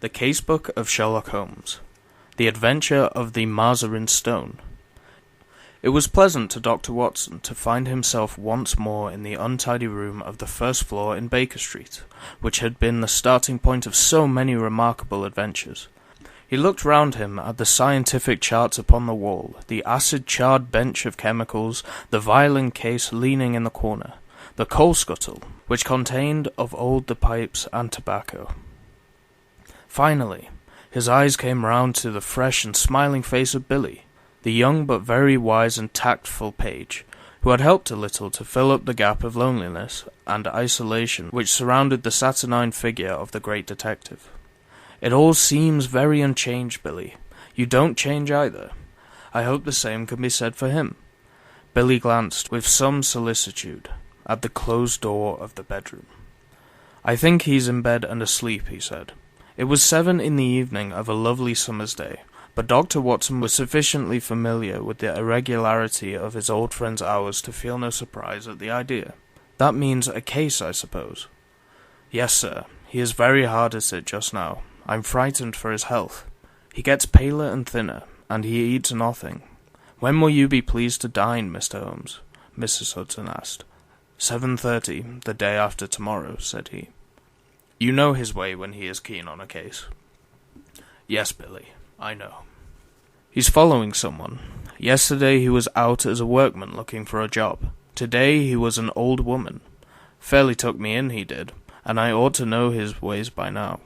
The Casebook of Sherlock Holmes. The Adventure of the Mazarin Stone. It was pleasant to Dr. Watson to find himself once more in the untidy room of the first floor in Baker Street, which had been the starting point of so many remarkable adventures. He looked round him at the scientific charts upon the wall, the acid-charred bench of chemicals, the violin case leaning in the corner, the coal scuttle, which contained of old the pipes and tobacco. Finally, his eyes came round to the fresh and smiling face of Billy, the young but very wise and tactful page, who had helped a little to fill up the gap of loneliness and isolation which surrounded the saturnine figure of the great detective. "It all seems very unchanged, Billy. You don't change either. I hope the same can be said for him." Billy glanced, with some solicitude, at the closed door of the bedroom. "I think he's in bed and asleep," he said. It was 7 in the evening of a lovely summer's day, but Dr. Watson was sufficiently familiar with the irregularity of his old friend's hours to feel no surprise at the idea. "That means a case, I suppose?" "Yes, sir. He is very hard at it just now. I'm frightened for his health. He gets paler and thinner, and he eats nothing." "When will you be pleased to dine, Mr. Holmes?" Mrs. Hudson asked. 7:30, the day after tomorrow," said he. "You know his way when he is keen on a case." "Yes, Billy, I know. He's following someone. Yesterday he was out as a workman looking for a job. Today he was an old woman. Fairly took me in, he did, and I ought to know his ways by now."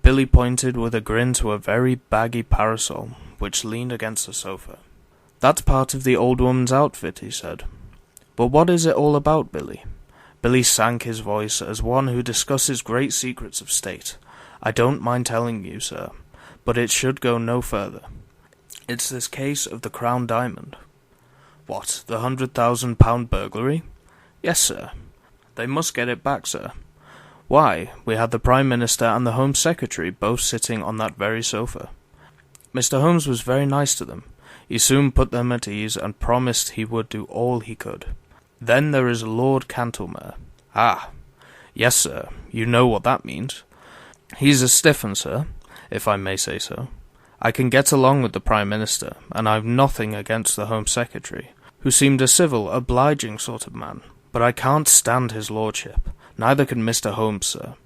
Billy pointed with a grin to a very baggy parasol, which leaned against the sofa. "That's part of the old woman's outfit," he said. "But what is it all about, Billy?" Billy sank his voice as one who discusses great secrets of state. "I don't mind telling you, sir, but it should go no further. It's this case of the Crown Diamond." "What, the £100,000 burglary?" "Yes, sir. They must get it back, sir. Why, we had the Prime Minister and the Home Secretary both sitting on that very sofa. Mr. Holmes was very nice to them. He soon put them at ease and promised he would do all he could. Then there is Lord Cantlemere." "Ah, yes, sir, you know what that means." "He's a stiff 'un, sir, if I may say so. I can get along with the Prime Minister, and I've nothing against the Home Secretary, who seemed a civil, obliging sort of man, but I can't stand his lordship. Neither can Mr. Holmes, sir.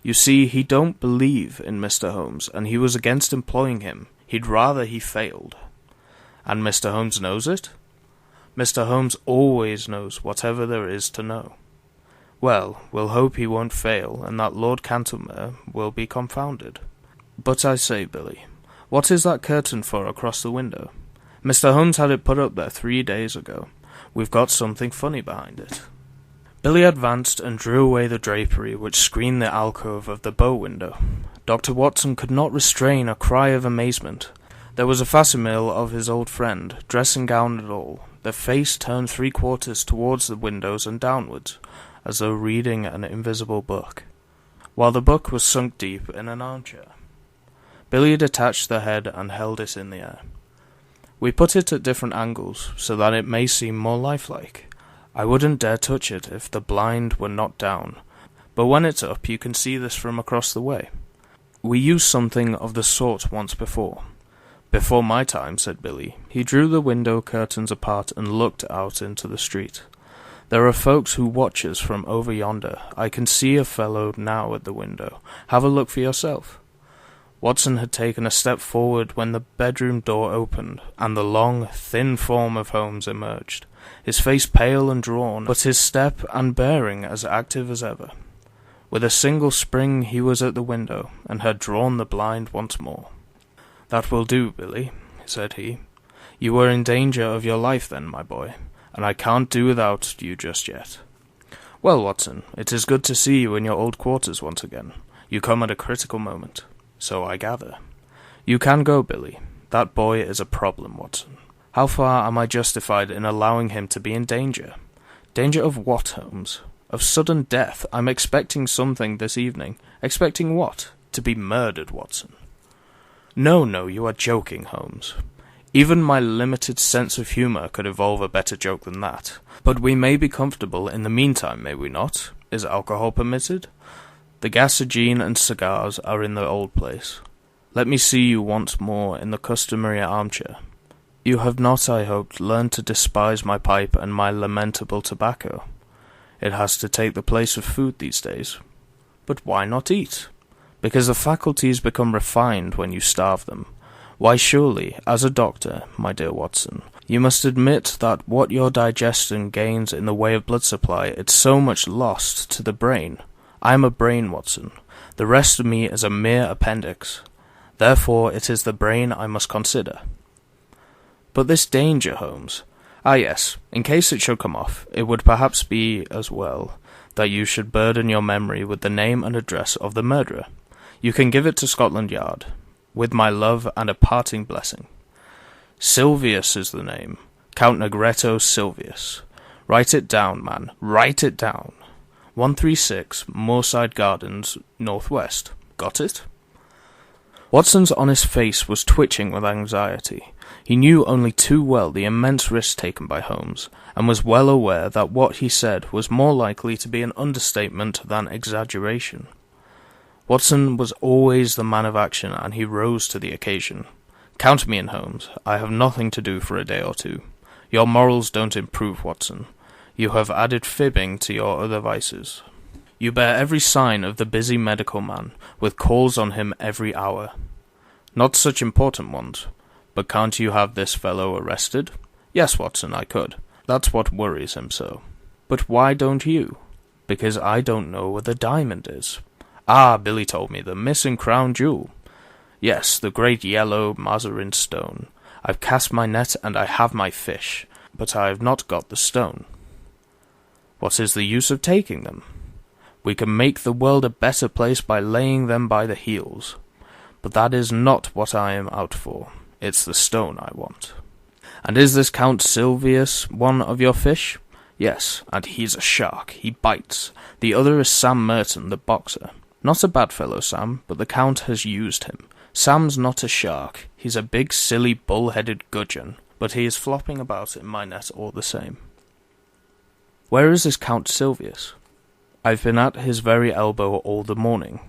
You see, he don't believe in Mr. Holmes, and he was against employing him. He'd rather he failed." "And Mr. Holmes knows it?" "Mr. Holmes always knows whatever there is to know." "Well, we'll hope he won't fail, and that Lord Cantlemere will be confounded. But I say, Billy, what is that curtain for across the window? Mr. Holmes had it put up there 3 days ago. We've got something funny behind it." Billy advanced and drew away the drapery which screened the alcove of the bow window. Dr. Watson could not restrain a cry of amazement. There was a facsimile of his old friend, dressing gown and all, the face turned 3/4 towards the windows and downwards, as though reading an invisible book, while the book was sunk deep in an armchair. Billy detached the head and held it in the air. "We put it at different angles, so that it may seem more lifelike. I wouldn't dare touch it if the blind were not down, but when it's up you can see this from across the way. We used something of the sort once before." "Before my time," said Billy. He drew the window curtains apart and looked out into the street. "There are folks who watch us from over yonder. I can see a fellow now at the window. Have a look for yourself." Watson had taken a step forward when the bedroom door opened, and the long, thin form of Holmes emerged, his face pale and drawn, but his step and bearing as active as ever. With a single spring he was at the window, and had drawn the blind once more. "That will do, Billy," said he. "You were in danger of your life then, my boy, and I can't do without you just yet. Well, Watson, it is good to see you in your old quarters once again. You come at a critical moment. So I gather. You can go, Billy. That boy is a problem, Watson. How far am I justified in allowing him to be in danger?" "Danger of what, Holmes?" "Of sudden death. I'm expecting something this evening." "Expecting what?" "To be murdered, Watson." No, you are joking, Holmes. Even my limited sense of humour could evolve a better joke than that. But we may be comfortable in the meantime, may we not? Is alcohol permitted?" The gasogene and cigars are in the old place. Let me see you once more in the customary armchair. You have not, I hope, learned to despise my pipe and my lamentable tobacco. It has to take the place of food these days. But why not eat? Because the faculties become refined when you starve them. Why surely, as a doctor, my dear Watson, you must admit that what your digestion gains in the way of blood supply, it's so much lost to the brain. I am a brain, Watson. The rest of me is a mere appendix. Therefore it is the brain I must consider. But this danger, Holmes. Ah yes, in case it should come off, it would perhaps be as well that you should burden your memory with the name and address of the murderer. You can give it to Scotland Yard, with my love and a parting blessing. Silvius is the name, Count Negretto Silvius. Write it down, man, write it down. 136 Moorside Gardens, Northwest. Got it? Watson's honest face was twitching with anxiety. He knew only too well the immense risk taken by Holmes, and was well aware that what he said was more likely to be an understatement than exaggeration. Watson was always the man of action, and he rose to the occasion. Count me in, Holmes. I have nothing to do for a day or two. Your morals don't improve, Watson. You have added fibbing to your other vices. You bear every sign of the busy medical man, with calls on him every hour. Not such important ones. But can't you have this fellow arrested? Yes, Watson, I could. That's what worries him so. But why don't you? Because I don't know where the diamond is. Ah, Billy told me, the missing crown jewel. Yes, the great yellow Mazarin stone. I've cast my net and I have my fish, but I have not got the stone. What is the use of taking them? We can make the world a better place by laying them by the heels. But that is not what I am out for. It's the stone I want. And is this Count Silvius one of your fish? Yes, and he's a shark. He bites. The other is Sam Merton, the boxer. Not a bad fellow, Sam, but the Count has used him. Sam's not a shark. He's a big, silly, bull-headed gudgeon, but he is flopping about in my net all the same. Where is this Count Silvius? I've been at his very elbow all the morning.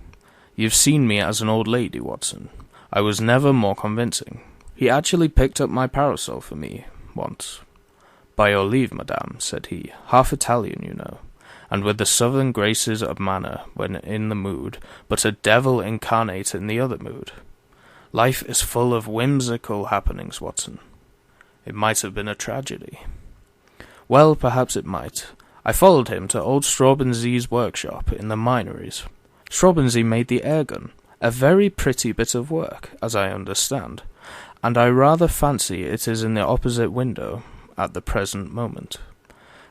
You've seen me as an old lady, Watson. I was never more convincing. He actually picked up my parasol for me once. By your leave, madame, said he, half Italian, you know, and with the southern graces of manner when in the mood, but a devil incarnate in the other mood. Life is full of whimsical happenings, Watson. It might have been a tragedy. Well, perhaps it might. I followed him to old Straubenzie's workshop in the Minories. Straubenzee made the air-gun, a very pretty bit of work, as I understand, and I rather fancy it is in the opposite window at the present moment.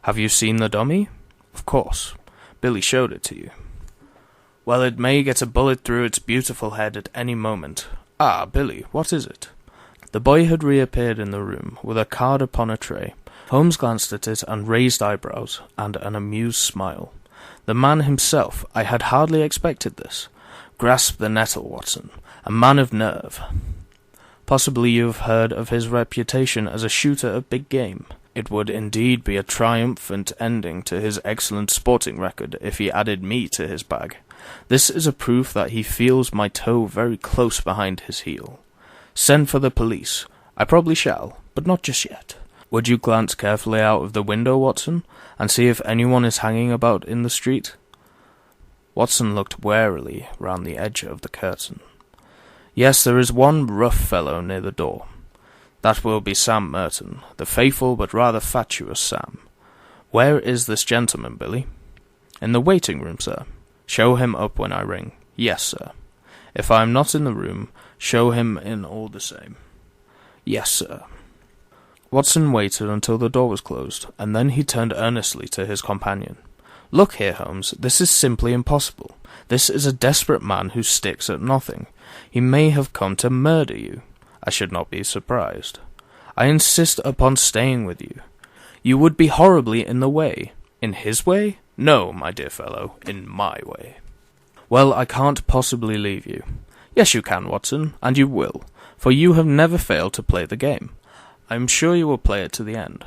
Have you seen the dummy? Of course. Billy showed it to you. Well, it may get a bullet through its beautiful head at any moment. Ah, Billy, what is it? The boy had reappeared in the room, with a card upon a tray. Holmes glanced at it and raised eyebrows, and an amused smile. The man himself, I had hardly expected this. Grasped the nettle, Watson. A man of nerve. Possibly you have heard of his reputation as a shooter of big game. It would indeed be a triumphant ending to his excellent sporting record if he added me to his bag. This is a proof that he feels my toe very close behind his heel. Send for the police. I probably shall, but not just yet. Would you glance carefully out of the window, Watson, and see if anyone is hanging about in the street? Watson looked warily round the edge of the curtain. Yes, there is one rough fellow near the door. That will be Sam Merton, the faithful but rather fatuous Sam. Where is this gentleman, Billy? In the waiting room, sir. Show him up when I ring. Yes, sir. If I am not in the room, show him in all the same. Yes, sir. Watson waited until the door was closed, and then he turned earnestly to his companion. Look here, Holmes, this is simply impossible. This is a desperate man who sticks at nothing. He may have come to murder you. I should not be surprised. I insist upon staying with you. You would be horribly in the way. In his way? No, my dear fellow, in my way. Well, I can't possibly leave you. Yes, you can, Watson, and you will, for you have never failed to play the game. I am sure you will play it to the end.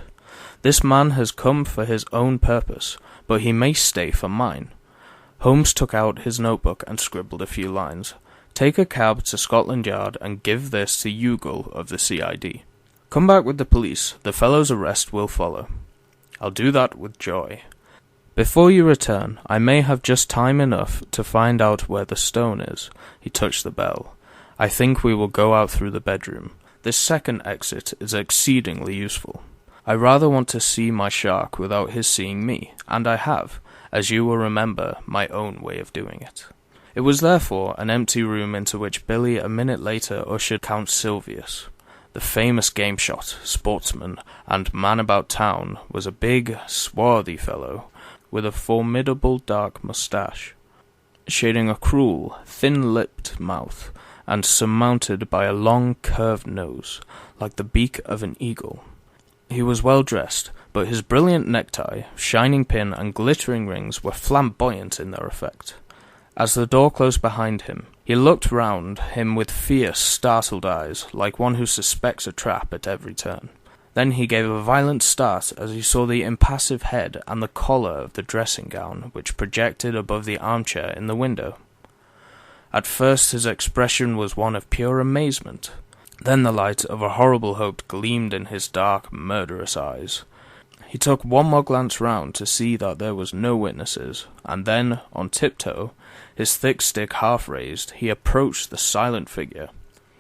This man has come for his own purpose, but he may stay for mine. Holmes took out his notebook and scribbled a few lines. "Take a cab to Scotland Yard and give this to Youghal of the CID. Come back with the police. The fellow's arrest will follow." "I'll do that with joy." "Before you return, I may have just time enough to find out where the stone is." He touched the bell. "I think we will go out through the bedroom. This second exit is exceedingly useful. I rather want to see my shark without his seeing me, and I have, as you will remember, my own way of doing it." It was therefore an empty room into which Billy a minute later ushered Count Silvius. The famous game shot, sportsman, and man about town was a big, swarthy fellow, with a formidable dark moustache, shading a cruel, thin-lipped mouth, and surmounted by a long curved nose, like the beak of an eagle. He was well dressed, but his brilliant necktie, shining pin, and glittering rings were flamboyant in their effect. As the door closed behind him, he looked round him with fierce, startled eyes, like one who suspects a trap at every turn. Then he gave a violent start as he saw the impassive head and the collar of the dressing-gown which projected above the armchair in the window. At first his expression was one of pure amazement. Then the light of a horrible hope gleamed in his dark, murderous eyes. He took one more glance round to see that there was no witnesses, and then, on tiptoe, his thick stick half raised, he approached the silent figure.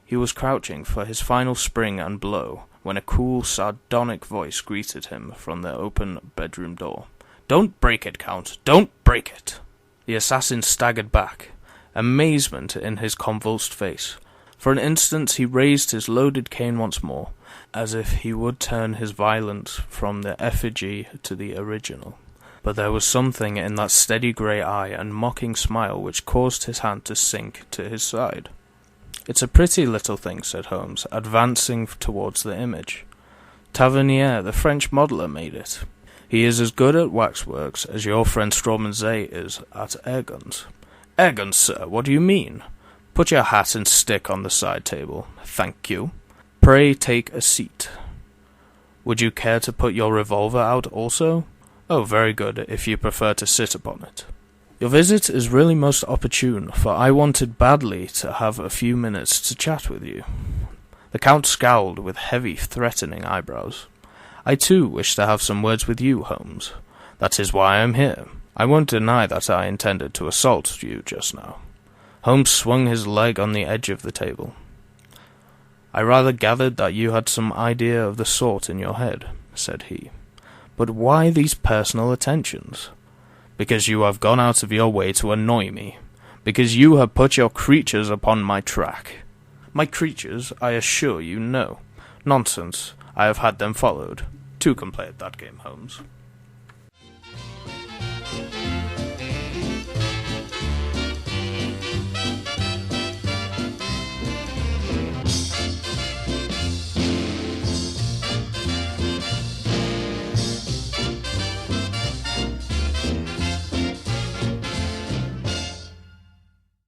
He was crouching for his final spring and blow, when a cool, sardonic voice greeted him from the open bedroom door. "Don't break it, Count! Don't break it!" The assassin staggered back, amazement in his convulsed face. For an instant he raised his loaded cane once more, as if he would turn his violence from the effigy to the original. But there was something in that steady grey eye and mocking smile which caused his hand to sink to his side. "It's a pretty little thing," said Holmes, advancing towards the image. "Tavernier, the French modeller, made it. He is as good at waxworks as your friend Strawmanzet is at airguns." "Airguns, sir? What do you mean?" "Put your hat and stick on the side table. Thank you. Pray take a seat. Would you care to put your revolver out also?" "Oh, very good, if you prefer to sit upon it." "Your visit is really most opportune, for I wanted badly to have a few minutes to chat with you." The Count scowled with heavy, threatening eyebrows. "I too wish to have some words with you, Holmes. That is why I am here. I won't deny that I intended to assault you just now." Holmes swung his leg on the edge of the table. "I rather gathered that you had some idea of the sort in your head," said he. "But why these personal attentions?" "Because you have gone out of your way to annoy me. Because you have put your creatures upon my track." "My creatures, I assure you, no. Nonsense. I have had them followed. Two can play at that game, Holmes."